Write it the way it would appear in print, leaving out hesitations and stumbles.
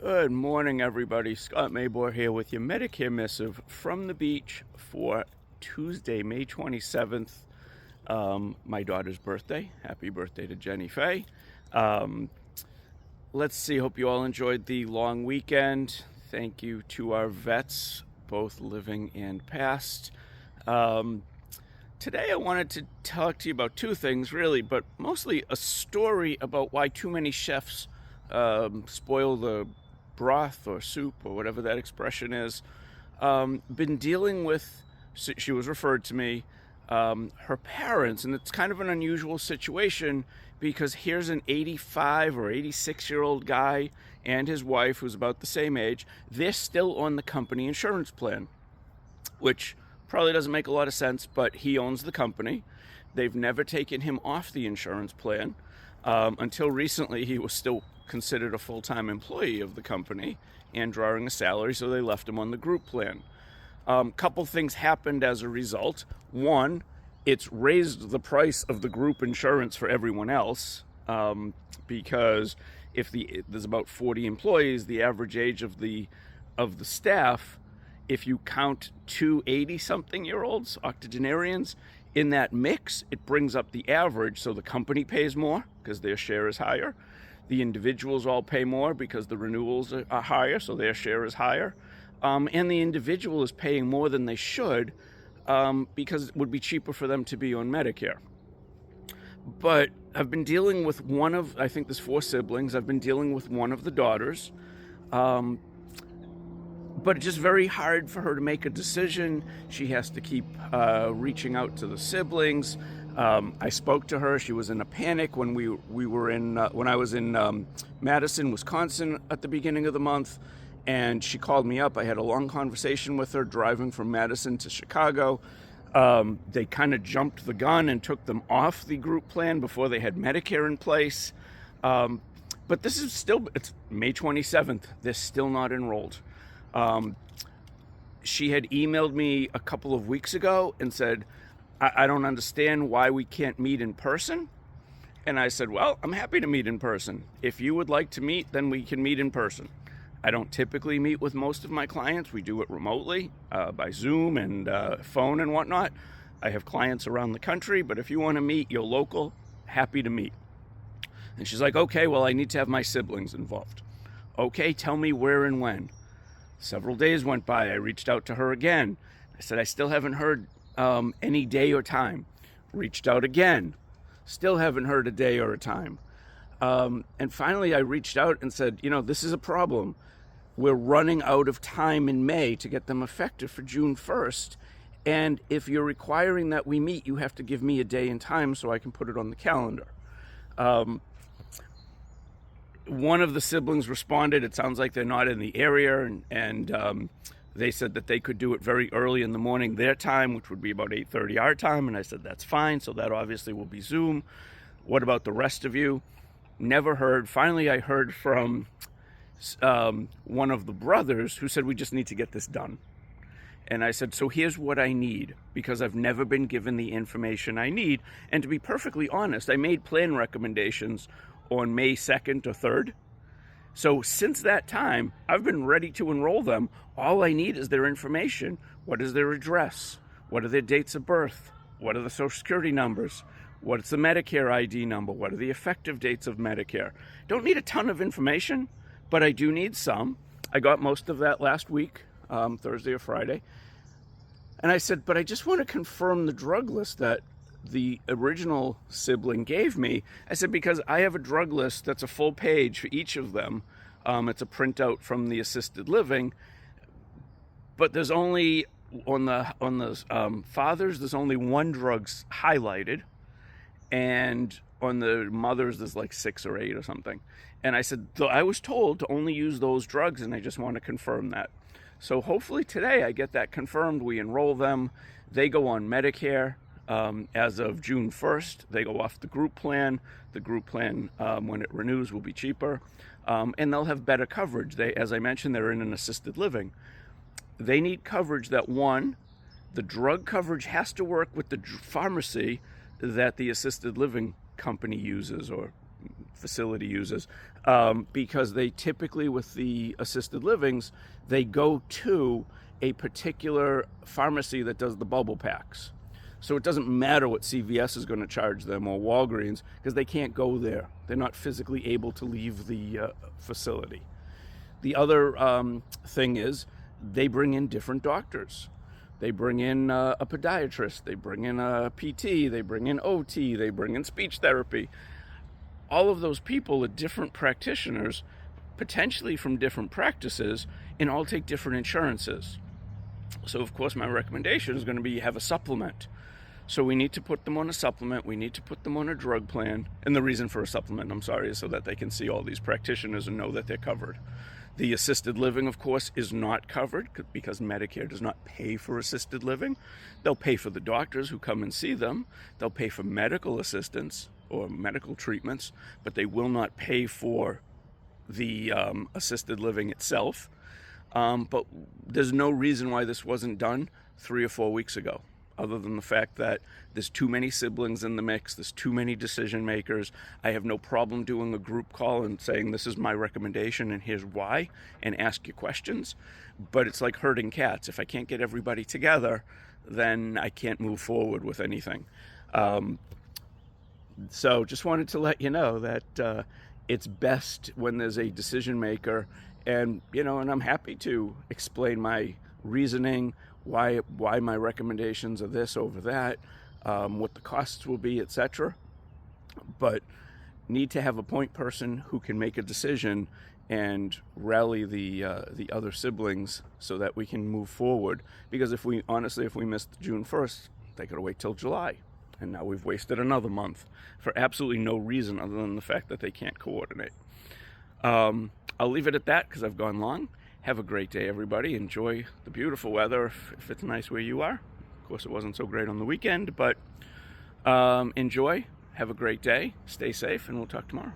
Good morning, everybody. Scott Maybor here with your Medicare Missive from the beach for Tuesday, May 27th, my daughter's birthday. Happy birthday to Jenny Faye. Let's see, hope you all enjoyed the long weekend. Thank you to our vets, both living and past. Today I wanted to talk to you about two things, really, but mostly a story about why too many chefs spoil the broth or soup or whatever that expression is. Been dealing with, she was referred to me, her parents, and it's kind of an unusual situation because here's an 85 or 86-year-old guy and his wife who's about the same age. They're still on the company insurance plan, which probably doesn't make a lot of sense, but he owns the company. They've never taken him off the insurance plan. Until recently, he was still considered a full-time employee of the company and drawing a salary, so they left him on the group plan. Couple things happened as a result. One, it's raised the price of the group insurance for everyone else, because there's about 40 employees, the average age of the staff, if you count two 80-something-year-olds, octogenarians, in that mix, it brings up the average, so the company pays more because their share is higher. The individuals all pay more because the renewals are higher, so their share is higher. And the individual is paying more than they should because it would be cheaper for them to be on Medicare. But I've been dealing with I think there's 4 siblings. I've been dealing with one of the daughters. But it's just very hard for her to make a decision. She has to keep reaching out to the siblings. I spoke to her. She was in a panic when when I was in Madison, Wisconsin at the beginning of the month, and she called me up. I had a long conversation with her driving from Madison to Chicago. They kind of jumped the gun and took them off the group plan before they had Medicare in place. But this is it's May 27th. They're still not enrolled. She had emailed me a couple of weeks ago and said, I don't understand why we can't meet in person. And I said, well, I'm happy to meet in person. If you would like to meet, then we can meet in person. I don't typically meet with most of my clients. We do it remotely by Zoom and phone and whatnot. I have clients around the country, but if you want to meet, you're local, happy to meet. And she's like, okay, well, I need to have my siblings involved. Okay, tell me where and when. Several days went by. I reached out to her again. I said, I still haven't heard any day or time. Reached out again. Still haven't heard a day or a time. And finally, I reached out and said, this is a problem. We're running out of time in May to get them effective for June 1st. And if you're requiring that we meet, you have to give me a day and time so I can put it on the calendar. One of the siblings responded, it sounds like they're not in the area, and they said that they could do it very early in the morning their time, which would be about 8:30 our time, and I said that's fine, so that obviously will be Zoom. What about the rest of you? Never heard. Finally, I heard from one of the brothers who said, we just need to get this done. And I said, so here's what I need, because I've never been given the information I need, and to be perfectly honest, I made plan recommendations on May 2nd or 3rd. So since that time, I've been ready to enroll them. All I need is their information. What is their address? What are their dates of birth? What are the Social Security numbers? What's the Medicare ID number? What are the effective dates of Medicare? Don't need a ton of information, but I do need some. I got most of that last week, Thursday or Friday. And I said, but I just want to confirm the drug list that the original sibling gave me. I said, because I have a drug list that's a full page for each of them. It's a printout from the assisted living, but there's only on the fathers, there's only 1 drug highlighted, and on the mothers there's like 6 or 8 or something. And I said, so I was told to only use those drugs, and I just want to confirm that. So hopefully today I get that confirmed. We enroll them. They go on Medicare. As of June 1st, they go off the group plan. The group plan, when it renews, will be cheaper, and they'll have better coverage. As I mentioned, they're in an assisted living. They need coverage that, one, the drug coverage has to work with the pharmacy that the assisted living company uses, or facility uses, because they typically, with the assisted livings, they go to a particular pharmacy that does the bubble packs. So it doesn't matter what CVS is going to charge them or Walgreens, because they can't go there. They're not physically able to leave the facility. The other thing is they bring in different doctors. They bring in a podiatrist, they bring in a PT, they bring in OT, they bring in speech therapy. All of those people are different practitioners, potentially from different practices, and all take different insurances. So of course my recommendation is going to be have a supplement. So we need to put them on a supplement, we need to put them on a drug plan, and the reason for a supplement, is so that they can see all these practitioners and know that they're covered. The assisted living, of course, is not covered because Medicare does not pay for assisted living. They'll pay for the doctors who come and see them. They'll pay for medical assistance or medical treatments, but they will not pay for the assisted living itself. But there's no reason why this wasn't done 3 or 4 weeks ago, other than the fact that there's too many siblings in the mix, there's too many decision makers. I have no problem doing a group call and saying this is my recommendation and here's why, and ask you questions. But it's like herding cats. If I can't get everybody together, then I can't move forward with anything. So just wanted to let you know that it's best when there's a decision maker, and I'm happy to explain my reasoning, why my recommendations are this over that, what the costs will be, etc. But need to have a point person who can make a decision and rally the other siblings so that we can move forward. Because if we missed June 1st, they could wait till July. And now we've wasted another month for absolutely no reason other than the fact that they can't coordinate. I'll leave it at that because I've gone long. Have a great day, everybody. Enjoy the beautiful weather if it's nice where you are. Of course, it wasn't so great on the weekend, but enjoy. Have a great day. Stay safe, and we'll talk tomorrow.